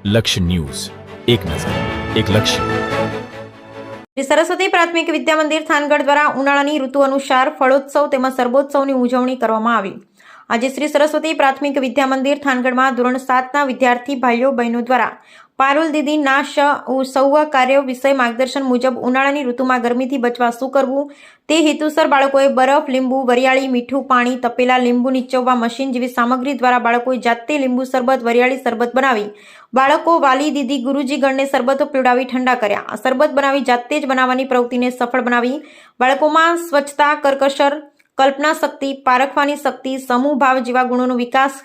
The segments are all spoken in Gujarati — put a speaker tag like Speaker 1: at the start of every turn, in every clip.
Speaker 1: લક્ષ્ય ન્યૂઝ, એક નજર, એક લક્ષ્ય.
Speaker 2: શ્રી સરસ્વતી પ્રાથમિક વિદ્યા મંદિર થાનગઢ દ્વારા ઉનાળાની ઋતુ અનુસાર ફળોત્સવ તેમજ સરબોત્સવની ઉજવણી કરવામાં આવી. આજે શ્રી સરસ્વતી પ્રાથમિક વિદ્યા મંદિર થાનગઢમાં ધોરણ 7ના વિદ્યાર્થી ભાઈઓ બહેનો દ્વારા પારુલ દીદી ના સૌ કાર્ય વિષય માર્ગદર્શન મુજબ ઉનાળાની ઋતુમાં ગરમીથી બચવા શું કરવું તે હેતુસર બાળકોએ બરફ, લીંબુ, વરિયાળી, મીઠું પાણી, તપેલા, લીંબુ નીચોવવા મશીન જેવી સામગ્રી દ્વારા બાળકોએ જાતે લીંબુ શરબત, વરિયાળી શરબત બનાવી બાળકો, વાલી, દીદી, ગુરુજીગણને શરબતો પીવડાવી ઠંડા કર્યા. આ શરબત બનાવી જાતે જ બનાવવાની પ્રવૃત્તિને સફળ બનાવી બાળકોમાં સ્વચ્છતા, કરકસર, કલ્પના શક્તિ, પારખવાની શક્તિ, સમૂહ ભાવ જેવા ગુણોનો વિકાસ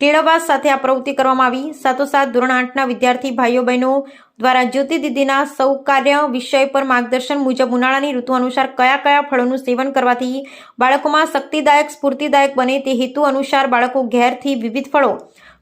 Speaker 2: કેળવવા સાથે આ પ્રવૃત્તિ કરવામાં આવી. સાથોસાથ ધોરણ 8ના વિદ્યાર્થી ભાઈઓ બહેનો દ્વારા જ્યોતિ દીદીના સૌ કાર્ય વિષય પર માર્ગદર્શન મુજબ ઉનાળાની ઋતુ અનુસાર કયા કયા ફળોનું સેવન કરવાથી બાળકોમાં શક્તિદાયક, સ્ફૂર્તિદાયક બને તે હેતુ અનુસાર બાળકો ઘેરથી વિવિધ ફળો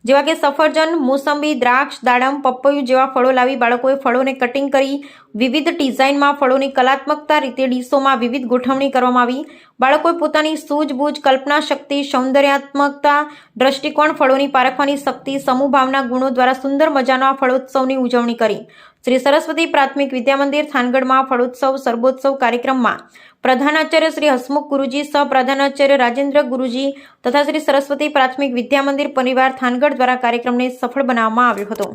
Speaker 2: જેવા કે સફરજન, મોસંબી, દ્રાક્ષ, દાડમ, પપૈયું જેવા ફળો લાવી બાળકોએ ફળોને કટિંગ કરી વિવિધ ડિઝાઇનમાં ફળોની કલાત્મકતા રીતે ડીશોમાં વિવિધ ગોઠવણી કરવામાં આવી. બાળકોએ પોતાની સૂઝબૂઝ, કલ્પના શક્તિ, સૌંદર્યાત્મકતા, દ્રષ્ટિકોણ, ફળોની પારખવાની શક્તિ, સમૂહ ભાવના ગુણો દ્વારા સુંદર મજાના ફળોત્સવની ઉજવણી કરી. શ્રી સરસ્વતી પ્રાથમિક વિદ્યા મંદિર થાનગઢમાં ફળોત્સવ સરબોત્સવ કાર્યક્રમમાં પ્રધાનાચાર્ય શ્રી હસમુખ ગુરુજી, સહ પ્રધાનાચાર્ય રાજેન્દ્ર ગુરુજી તથા શ્રી સરસ્વતી પ્રાથમિક વિદ્યા મંદિર પરિવાર થાનગઢ દ્વારા કાર્યક્રમને સફળ બનાવવામાં આવ્યો હતો.